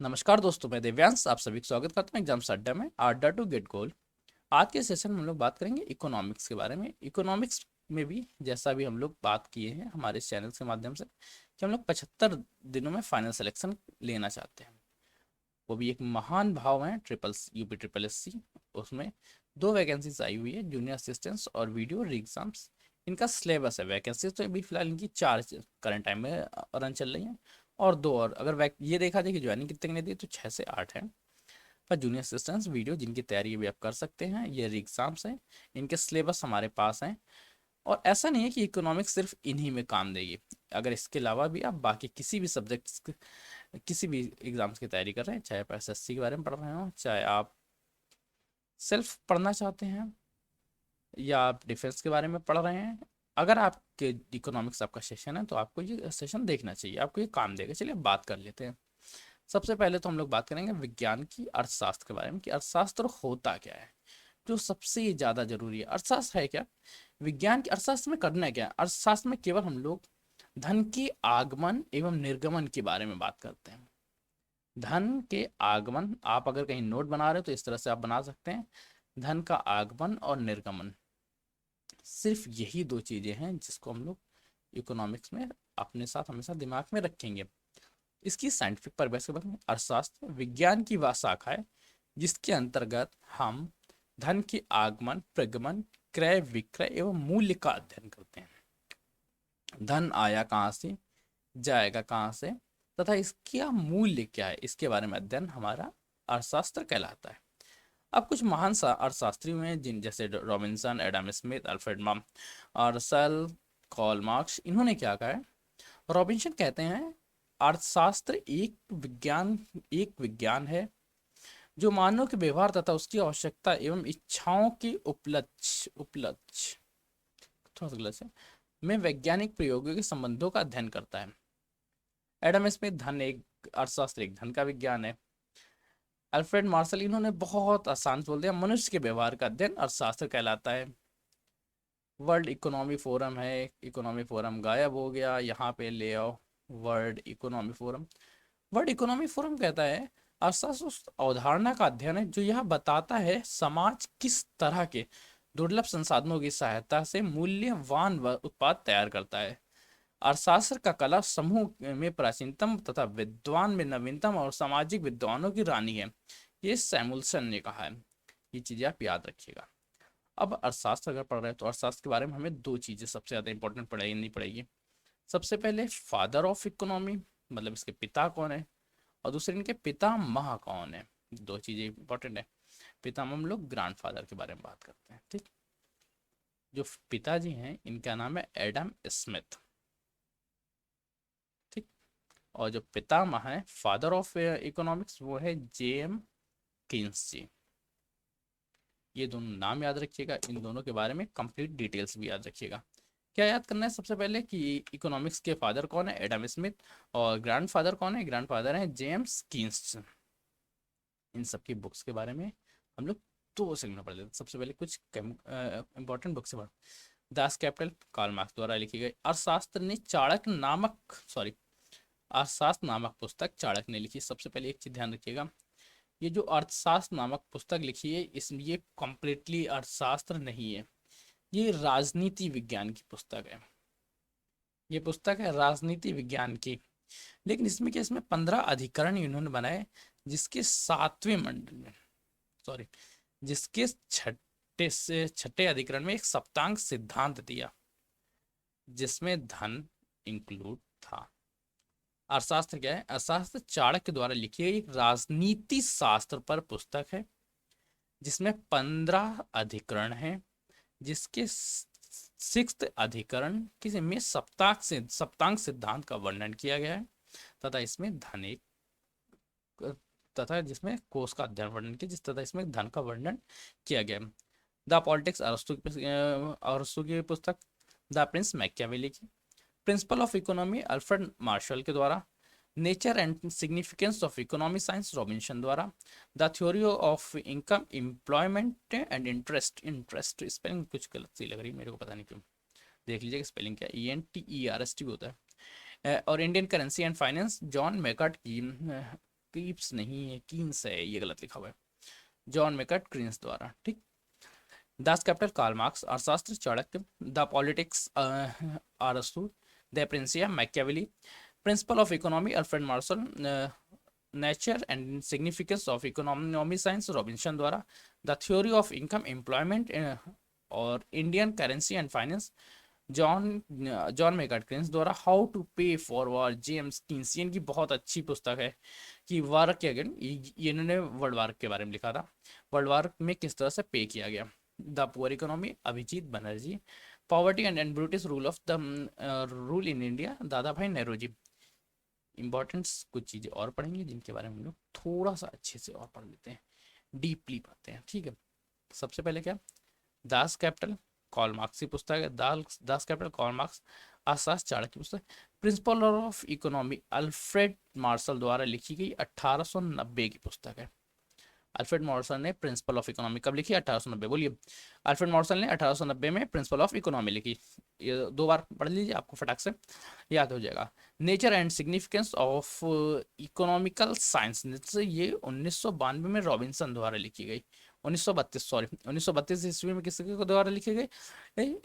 नमस्कार दोस्तों, मैं देव्यांश आप सभी का स्वागत करता हूँ एग्जाम्स अड्डा में अड्डा टू गेट गोल। आज के सेशन में हम लोग बात करेंगे इकोनॉमिक्स के बारे में। इकोनॉमिक्स में भी जैसा भी हम लोग बात किए हैं हमारे इस चैनल के माध्यम से कि हम लोग 75 दिनों में फाइनल सिलेक्शन लेना चाहते हैं। वो भी एक महान भाव है triple UP triple S C. उसमें दो वैकेंसीज आई हुई है, जूनियर असिस्टेंट्स और वीडियो री एग्जाम्स। इनका सिलेबस है, वैकेंसीज तो अभी फिलहाल इनकी 4 करंट टाइम में रन चल रही हैं। और दो और अगर ये देखा जाए कि ज्वाइनिंग कितने ने दी तो 6 से 8 है। पर जूनियर असिस्टेंट्स वीडियो जिनकी तैयारी भी आप कर सकते हैं, ये री एग्जाम्स हैं, इनके सिलेबस हमारे पास हैं। और ऐसा नहीं है कि इकोनॉमिक्स सिर्फ इन्हीं में काम देगी। अगर इसके अलावा भी आप बाकी किसी भी सब्जेक्ट्स किसी भी एग्जाम्स की तैयारी कर रहे हैं, चाहे आप एसएससी के बारे में पढ़ रहे हो, चाहे आप सेल्फ पढ़ना चाहते हैं, या आप डिफेंस के बारे में पढ़ रहे हैं, अगर आपके इकोनॉमिक्स आपका सेशन है तो आपको ये सेशन देखना चाहिए, आपको ये काम देगा। चलिए अब बात कर लेते हैं। सबसे पहले तो हम लोग बात करेंगे विज्ञान की अर्थशास्त्र के बारे में कि अर्थशास्त्र होता क्या है, जो सबसे ज़्यादा जरूरी है। अर्थशास्त्र है क्या, विज्ञान की अर्थशास्त्र में करना क्या है। अर्थशास्त्र में केवल हम लोग धन के आगमन एवं निर्गमन के बारे में बात करते हैं। धन के आगमन, आप अगर कहीं नोट बना रहे हो तो इस तरह से आप बना सकते हैं, धन का आगमन और निर्गमन। सिर्फ यही दो चीजें हैं जिसको हम लोग इकोनॉमिक्स में अपने साथ हमेशा दिमाग में रखेंगे। इसकी साइंटिफिक परिभाषा के बाद में अर्थशास्त्र विज्ञान की वह शाखा है जिसके अंतर्गत हम धन के आगमन, प्रगमन, क्रय विक्रय एवं मूल्य का अध्ययन करते हैं। धन आया कहाँ से, जाएगा कहाँ से, तथा इसका मूल्य क्या है, इसके बारे में अध्ययन हमारा अर्थशास्त्र कहलाता है। अब कुछ महान अर्थशास्त्री हुए हैं जिन जैसे रॉबिन्सन, एडम स्मिथ, अल्फ्रेड और सल कॉल मार्क्स। इन्होंने क्या कहा है, रॉबिन्सन कहते हैं अर्थशास्त्र एक विज्ञान है जो मानव के व्यवहार तथा उसकी आवश्यकता एवं इच्छाओं की उपलक्ष्य उपलक्ष्य थोड़ा सा गलत है में वैज्ञानिक प्रयोगों के संबंधों का अध्ययन करता है। एडम स्मिथ, धन एक अर्थशास्त्र एक धन का विज्ञान है। अल्फ्रेड मार्शल, इन्होंने बहुत आसान बोल दिया, मनुष्य के व्यवहार का अध्ययन अर्थशास्त्र कहलाता है। वर्ल्ड इकोनॉमी फोरम है, इकोनॉमी फोरम गायब हो गया, यहाँ पे ले आओ world economy forum. World economy forum कहता है अर्थशास्त्र उस अवधारणा का अध्ययन है जो यह बताता है समाज किस तरह के दुर्लभ संसाधनों की सहायता से मूल्यवान उत्पाद तैयार करता है। अर्थशास्त्र का कला समूह में प्राचीनतम तथा विद्वान में नवीनतम और सामाजिक विद्वानों की रानी है, ये सैमुअल्सन ने कहा है। ये चीजें आप याद रखिएगा। अब अर्थशास्त्र अगर पढ़ रहे हैं तो अर्थशास्त्र के बारे में हमें दो चीजें सबसे ज्यादा इंपॉर्टेंट पढ़नी पड़ेगी। सबसे पहले फादर ऑफ इकोनॉमी, मतलब इसके पिता कौन है, और दूसरे इनके पितामह कौन है। दो चीजें इंपॉर्टेंट है। पितामह हम लोग ग्रैंडफादर के बारे में बात करते हैं, ठीक। जो पिताजी हैं इनका नाम है एडम स्मिथ, ठीक। और जो पितामह है फादर ऑफ इकोनॉमिक्स वो है जेएम कीन्स जी। ये दोनों नाम याद रखिएगा, इन दोनों के बारे में कंप्लीट डिटेल्स भी याद रखिएगा। क्या याद करना है सबसे पहले कि इकोनॉमिक्स के फादर कौन है, एडम स्मिथ, और ग्रैंडफादर कौन है, ग्रैंडफादर है जेम्स कीन्स। इन सब की बुक्स के बारे में हम लोग दो सेगमेंट पढ़ लेते हैं। सबसे पहले कुछ इंपॉर्टेंट बुक्स से दास कैपिटल कार्ल मार्क्स द्वारा लिखी गई। अर्थशास्त्र नामक पुस्तक चाणक्य ने लिखी। सबसे पहले एक चीज ध्यान रखिएगा, ये जो अर्थशास्त्र नामक पुस्तक लिखी है इसमें ये कम्प्लीटली अर्थशास्त्र नहीं है, ये राजनीति विज्ञान की पुस्तक है। ये पुस्तक है राजनीति विज्ञान की। लेकिन इसमें क्या, इसमें 15 अधिकरण इन्होंने बनाए, जिसके सातवें मंडल में सॉरी जिसके छठे अधिकरण में एक सप्तांग सिद्धांत दिया जिसमें धन इंक्लूड था। अर्थशास्त्र क्या है, अर्थशास्त्र चाणक्य द्वारा लिखी गई एक राजनीति शास्त्र पर पुस्तक है जिसमें 15 अधिकरण हैं, जिसके सिक्स्थ अधिकरण किसी में सप्तांग सिद्धांत का वर्णन किया गया है, तथा इसमें धन एक तथा जिसमें कोष का अध्ययन वर्णन किया, जिस तथा इसमें धन का वर्णन किया गया। द पॉलिटिक्स अरस्तु की पुस्तक। द प्रिंस मैकियावेली की। Principle of economy Alfred Marshall के द्वारा। Nature and significance of economy science Robinson द्वारा। The theory of income employment and interest spelling कुछ गलत सी लग रही है मेरे को, पता नहीं क्यों, देख लीजिए स्पेलिंग क्या है, ENTERST भी होता है। और Indian currency and finance John मेकर्ट की कीप्स नहीं है, कीन्स है, ये गलत लिखा हुआ है, जॉन मेकर्ट क्रीन्स द्वारा। ठीक। दास कैपिटल कार्ल मार्क्स, अर्थशास्त्र चाणक्य, द पॉलिटिक्स अरस्तु, the prince Machiavelli, principle of economy Alfred Marshall, nature and significance of economy science Robinson द्वारा, the theory of income employment और Indian currency and finance John John मेकर्ट क्रीन्स द्वारा, how to pay for war James Keynesian की बहुत अच्छी पुस्तक है कि वार के अगेन, इन्होंने वर्ल्ड वार के बारे में लिखा था, वर्ल्ड वार में किस तरह से पे किया गया। The poor economy Abhijit Banerjee, poverty and British rule of the rule in India Dadabhai Nehru. Importance कुछ चीज़ें और पढ़ेंगे जिनके बारे में हम लोग थोड़ा सा अच्छे से और पढ़ लेते हैं, डीपली पढ़ते हैं। ठीक है, सबसे पहले क्या, दास कैपिटल कार्ल मार्क्स की पुस्तक है, दास कैपिटल कार्ल मार्क्स अर्थशास्त्र चाणक्य की पुस्तक, principal of economy Alfred martial द्वारा लिखी गई 1890 की पुस्तक है। अल्फ्रेड मार्शल ने प्रिंसिपल ऑफ इकोनॉमी कब लिखी? 1890। बोलिए, अल्फ्रेड मार्शल ने 1890 में प्रिंसिपल ऑफ इकोनॉमी लिखी। ये 2 बार पढ़ लीजिए, आपको फटाक से याद हो जाएगा। Nature and significance of economical science, ये 1992 में रॉबिन्सन द्वारा लिखी गई। 1932 ईस्वी में किसके द्वारा लिखी गई?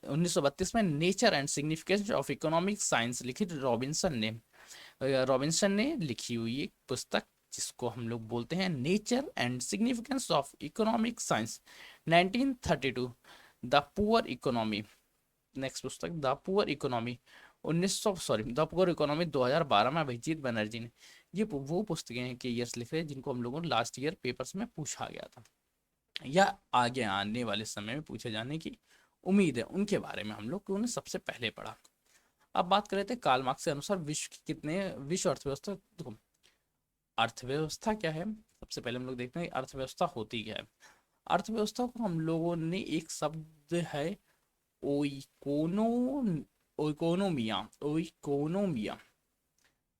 1932 में nature and significance of economic science लिखी रॉबिन्सन ने लिखी हुई एक पुस्तक, जिसको हम लोग बोलते हैं nature and significance of economic science 1932। The poor economy, next पुस्तक द पुअर इकोनॉमी 2012 में अभिजीत बनर्जी ने। ये वो पुस्तकें हैं कि ईयर्स लिख रहे हैं जिनको हम लोगों ने लास्ट ईयर पेपर्स में पूछा गया था या आगे आने वाले समय में पूछे जाने की उम्मीद है, उनके बारे में हम लोग उन्हें सबसे पहले पढ़ा। अब बात कर रहे थे कार्ल मार्क्स के अनुसार विश्व अर्थव्यवस्था। देखो, अर्थव्यवस्था क्या है, सबसे पहले हम लोग देखते हैं अर्थव्यवस्था होती क्या है। अर्थव्यवस्था को हम लोगों ने एक शब्द है ओइकोनो ओइकोनोमिया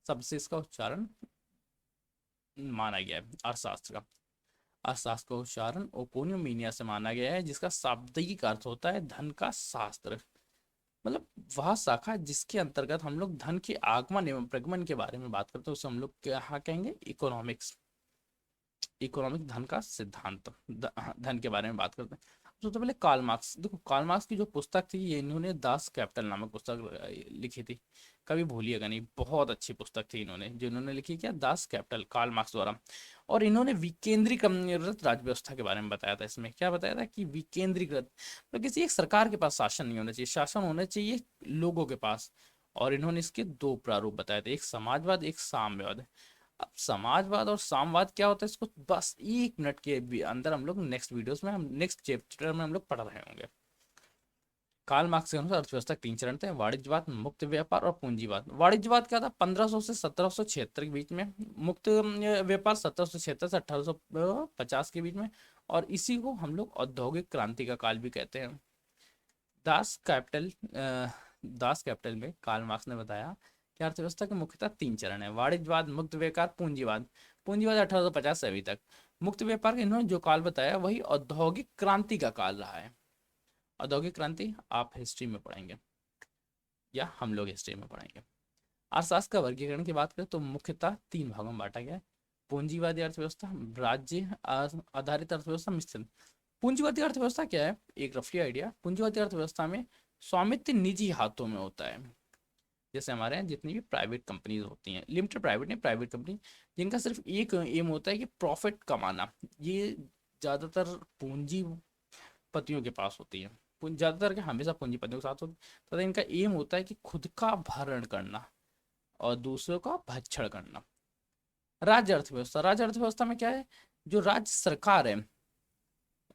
सबसे इसका उच्चारण माना गया है। अर्थशास्त्र का उच्चारण ओकोनोमिया से माना गया है, जिसका शाब्दिक अर्थ होता है धन का शास्त्र। मतलब वह शाखा जिसके अंतर्गत हम लोग धन के आगमन एवं प्रगमन के बारे में बात करते हैं, उसे हम लोग क्या कहेंगे? इकोनॉमिक्स। धन का सिद्धांत, धन के बारे में बात करते हैं। सबसे पहले कार्ल मार्क्स। देखो, कार्ल मार्क्स की जो पुस्तक थी, ये इन्होंने दास कैपिटल नामक पुस्तक लिखी थी, कभी भूलिएगा नहीं, बहुत अच्छी पुस्तक थी इन्होंने लिखी, क्या? दास कैपिटल, कार्ल मार्क्स द्वारा। और इन्होंने विकेंद्रीकृत राज्य व्यवस्था के बारे में बताया था। इसमें क्या बताया था कि विकेंद्रीकृत तो किसी एक सरकार के पास शासन नहीं होना चाहिए, शासन होना चाहिए लोगों के पास। और इन्होंने इसके 2 प्रारूप बताए थे, एक समाजवाद, एक साम्यवाद। अब समाजवाद और साम्यवाद क्या होता है, इसको बस 1 मिनट के अंदर हम लोग नेक्स्ट वीडियोस में, हम नेक्स्ट चैप्टर में हम लोग पढ़ रहे होंगे। कार्ल मार्क्स के अनुसार अर्थव्यवस्था 3 चरण थे, वाणिज्यवाद, मुक्त व्यापार और पूंजीवाद। वाणिज्यवाद क्या था? 1500 से 1776 के बीच में। मुक्त व्यापार 1776 से 1850 के बीच में। और इसी को हम लोग औद्योगिक क्रांति का काल भी कहते हैं। दास कैपिटल में कार्ल मार्क्स ने बताया कि अर्थव्यवस्था के मुख्यतः 3 चरण है, वाणिज्यवाद, मुक्त व्यापार, पूंजीवाद। 1850 से अभी तक। मुक्त व्यापार का इन्होंने जो काल बताया वही औद्योगिक क्रांति का काल रहा है। औद्योगिक क्रांति आप हिस्ट्री में पढ़ेंगे या हम लोग हिस्ट्री में पढ़ेंगे। अर्थशास्त्र का वर्गीकरण की बात करें तो मुख्यतः 3 भागों में बांटा गया है, पूंजीवादी अर्थव्यवस्था, राज्य आधारित अर्थव्यवस्था, मिश्रण। पूंजीवादी अर्थव्यवस्था क्या है, एक रफली आइडिया। पूंजीवादी अर्थव्यवस्था में स्वामित्व निजी हाथों में होता है। जैसे हमारे यहाँ जितनी भी प्राइवेट कंपनीज होती हैं, लिमिटेड प्राइवेट नहीं, प्राइवेट कंपनी, जिनका सिर्फ एक एम होता है कि प्रॉफिट कमाना, ये ज़्यादातर पूंजीपतियों के पास होती है। ज़्यादातर के हमेशा पूंजीपतियों के साथ होती है, तथा इनका एम होता है कि खुद का भरण करना और दूसरों का भक्षण करना। राज्य अर्थव्यवस्था में क्या है, जो राज्य सरकार है,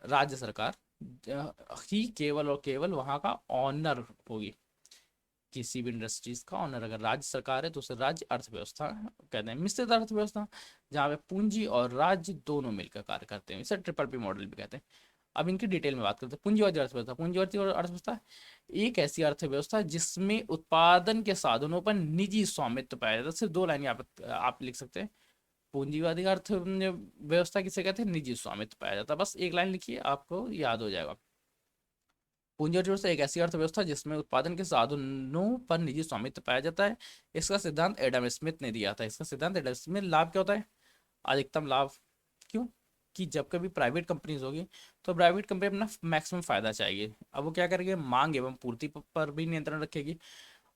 राज्य सरकार ही केवल और केवल वहाँ का ऑनर होगी। किसी भी इंडस्ट्रीज का ऑनर अगर राज्य सरकार है तो उसे राज्य अर्थव्यवस्था कहते हैं। मिश्रित अर्थव्यवस्था, जहाँ पे पूंजी और राज्य दोनों मिलकर कार्य करते हैं, इसे ट्रिपल पी मॉडल भी कहते हैं। अब इनकी डिटेल में बात करते हैं। पूंजीवादी अर्थव्यवस्था एक ऐसी अर्थव्यवस्था जिसमें उत्पादन के साधनों पर निजी स्वामित्व पाया जाता है। सिर्फ 2 लाइन आप लिख सकते हैं, पूंजीवादी अर्थव्यवस्था किसे कहते हैं? निजी स्वामित्व पाया जाता है। बस 1 लाइन लिखिए, आपको याद हो जाएगा। पूंजी अर्थव्यवस्था एक ऐसी अर्थव्यवस्था जिसमें उत्पादन के साधनों पर निजी स्वामित्व पाया जाता है। इसका सिद्धांत एडम स्मिथ ने दिया था। लाभ क्या होता है? अधिकतम लाभ। क्यों? कि जब कभी प्राइवेट कंपनीज होगी तो प्राइवेट कंपनी अपना मैक्सिमम फायदा चाहिए। अब वो क्या करेगी, मांग एवं पूर्ति पर भी नियंत्रण रखेगी।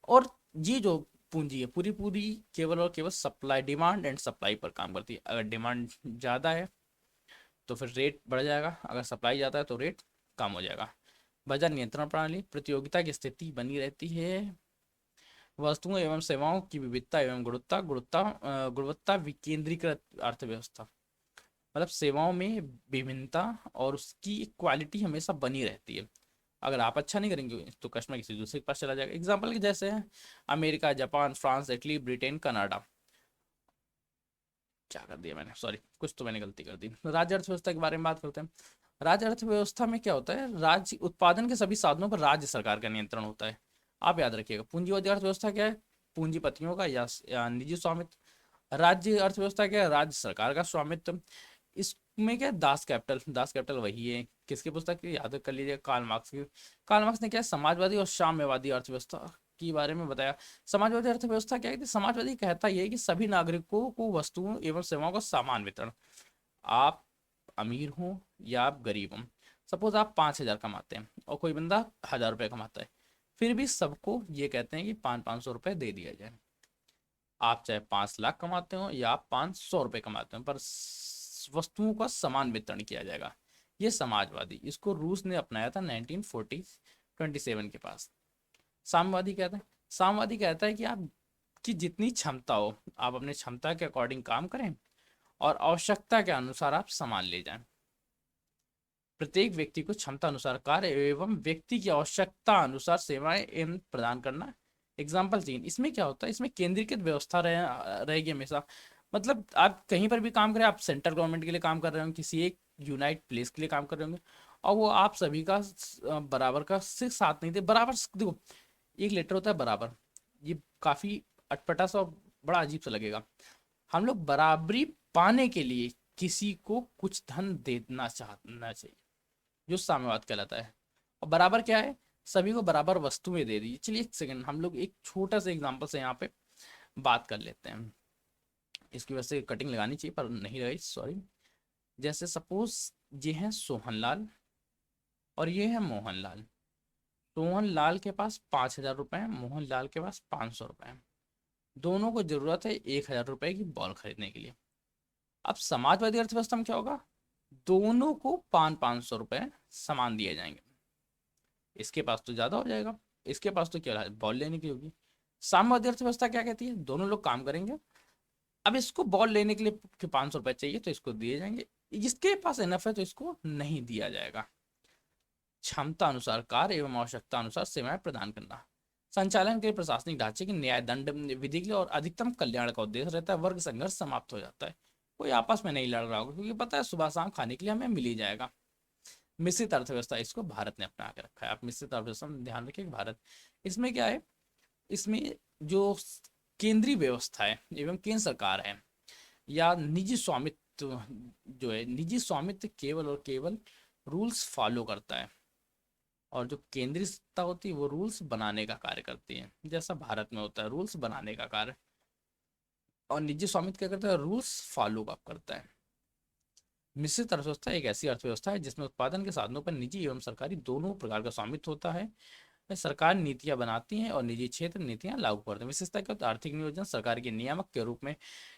और ये जो पूंजी है पूरी पूरी केवल और केवल सप्लाई, डिमांड एंड सप्लाई पर काम करती है। अगर डिमांड ज़्यादा है तो फिर रेट बढ़ जाएगा, अगर सप्लाई ज़्यादा है तो रेट कम हो जाएगा। बाजार नियंत्रण प्रणाली, प्रतियोगिता की स्थिति बनी रहती है। वस्तुओं एवं सेवाओं की विविधता एवं गुणवत्ता गुणवत्ता विकेंद्रीकृत अर्थव्यवस्था। मतलब सेवाओं में विभिन्नता और उसकी क्वालिटी हमेशा बनी रहती है। अगर आप अच्छा नहीं करेंगे तो कस्टमर किसी दूसरे के पास चला जाएगा। एग्जाम्पल जैसे है America, Japan, France, Italy, Britain, Canada. क्या कर दिया मैंने, सॉरी, कुछ तो मैंने गलती कर दी। राज्य अर्थव्यवस्था के बारे में बात करते हैं। राज्य अर्थव्यवस्था में क्या होता है, राज्य उत्पादन के सभी साधनों पर राज्य सरकार का नियंत्रण होता है। आप याद रखिएगा, पूंजीवादी अर्थव्यवस्था क्या है, पूंजीपतियों का या निजी स्वामित्व। राज्य अर्थव्यवस्था क्या है, राज्य सरकार का स्वामित्व। इसमें क्या है, दास कैपिटल, दास कैपिटल वही है, किसकी पुस्तक की याद कर लीजिए, कार्ल मार्क्स की। कार्ल मार्क्स ने क्या है, समाजवादी और साम्यवादी अर्थव्यवस्था के बारे में बताया। समाजवादी अर्थव्यवस्था क्या है कि समाजवादी कहता यह है कि सभी नागरिकों को वस्तुओं एवं सेवाओं का समान वितरण। आप अमीर हो या आप गरीब हो, सपोज आप 5,000 कमाते हैं और कोई बंदा 1,000 रुपये कमाता है, फिर भी सबको ये कहते हैं कि 500-500 रुपये दे दिया जाए। आप चाहे 5 लाख कमाते हो या आप 500 रुपये कमाते हो, पर वस्तुओं का समान वितरण किया जाएगा। ये समाजवादी, इसको रूस ने अपनाया था 1927 के पास। साम्यवादी कहता है, साम्यवादी कहता है कि आप की जितनी क्षमता हो आप अपने क्षमता के अकॉर्डिंग काम करें और आवश्यकता के अनुसार आप सामान ले जाएं। प्रत्येक व्यक्ति को क्षमता अनुसार कार्य एवं व्यक्ति की आवश्यकता अनुसार सेवाएं एवं प्रदान करना। एग्जाम्पल 3, इसमें क्या होता है, इसमें केंद्रीकृत व्यवस्था रहेगी हमेशा। मतलब आप कहीं पर भी काम करें, आप सेंट्रल गवर्नमेंट के लिए काम कर रहे हो, किसी एक यूनाइट प्लेस के लिए काम कर रहे होंगे, और वो आप सभी का बराबर का सिर्फ साथ नहीं दे बराबर। देखो, एक लेटर होता है बराबर, ये काफी अटपटा सा और बड़ा अजीब सा लगेगा। हम लोग बराबरी पाने के लिए किसी को कुछ धन देना चाहना चाहिए, जो साम्यवाद कहलाता है। और बराबर क्या है, सभी को बराबर वस्तुएं दे दी। चलिए एक सेकंड, हम लोग एक छोटा सा एग्जांपल से यहाँ पे बात कर लेते हैं। इसकी वजह से कटिंग लगानी चाहिए पर नहीं लगाई, सॉरी। जैसे सपोज ये है सोहनलाल और ये है मोहनलाल। सोहनलाल के पास 5,000 रुपए हैं, मोहनलाल के पास 500 रुपए हैं। दोनों को जरूरत है 1,000 रुपए की बॉल खरीदने के लिए। अब समाजवादी अर्थव्यवस्था में क्या होगा, दोनों को 500-500 रुपए सामान दिए जाएंगे। इसके पास तो ज्यादा हो जाएगा, इसके पास तो क्या बॉल लेने की होगी। साम्यवादी अर्थव्यवस्था क्या कहती है, दोनों लोग काम करेंगे, अब इसको बॉल लेने के लिए 500 रुपए चाहिए तो इसको दिए जाएंगे, जिसके पास इनफ है तो इसको नहीं दिया जाएगा। क्षमता अनुसार कार्य एवं आवश्यकता अनुसार सेवाएं प्रदान करना। संचालन के लिए प्रशासनिक ढांचे की न्याय दंड विधि के लिए और अधिकतम कल्याण का उद्देश्य रहता है। वर्ग संघर्ष समाप्त हो जाता है, कोई आपस में नहीं लड़ रहा होगा, क्योंकि पता है सुबह शाम खाने के लिए हमें मिल ही जाएगा। मिश्रित अर्थव्यवस्था, इसको भारत ने अपना के रखा है। आप मिश्रित अर्थव्यवस्था में ध्यान रखिए, भारत, इसमें क्या है, इसमें जो केंद्रीय व्यवस्था है एवं केंद्र सरकार है या निजी स्वामित्व, जो है निजी स्वामित्व केवल और केवल रूल्स फॉलो करता है, और जो केंद्रीय सत्ता होती है वो रूल्स बनाने का कार्य करती है। जैसा भारत में होता है रूल्स बनाने का कार्य, और निजी स्वामित्व क्या करता है, रूल्स फॉलो अप करता है। मिश्रित अर्थव्यवस्था एक ऐसी अर्थव्यवस्था है जिसमें उत्पादन के साधनों पर निजी एवं सरकारी दोनों प्रकार का स्वामित्व होता है। सरकार नीतियां बनाती हैं और निजी क्षेत्र नीतियां लागू करते हैं। विशेषता क्या होता है, आर्थिक नियोजन सरकार के नियामक के रूप में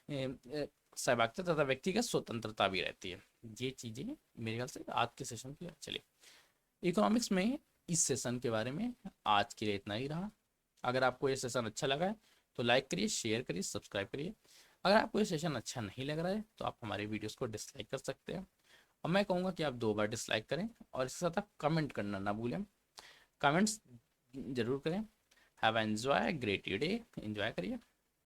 सहभागिता तथा व्यक्तिगत स्वतंत्रता भी रहती है। ये चीजें मेरे ख्याल से आज के सेशन की। चलिए, इकोनॉमिक्स में इस सेशन के बारे में आज के लिए इतना ही रहा। अगर आपको ये सेशन अच्छा लगा है तो लाइक करिए, शेयर करिए, सब्सक्राइब करिए। अगर आपको ये सेशन अच्छा नहीं लग रहा है तो आप हमारे वीडियोस को डिसलाइक कर सकते हैं, और मैं कहूँगा कि आप 2 बार डिसलाइक करें, और इसके साथ आप कमेंट करना ना भूलें। कमेंट्स जरूर करें। Have enjoy great day, enjoy करिए।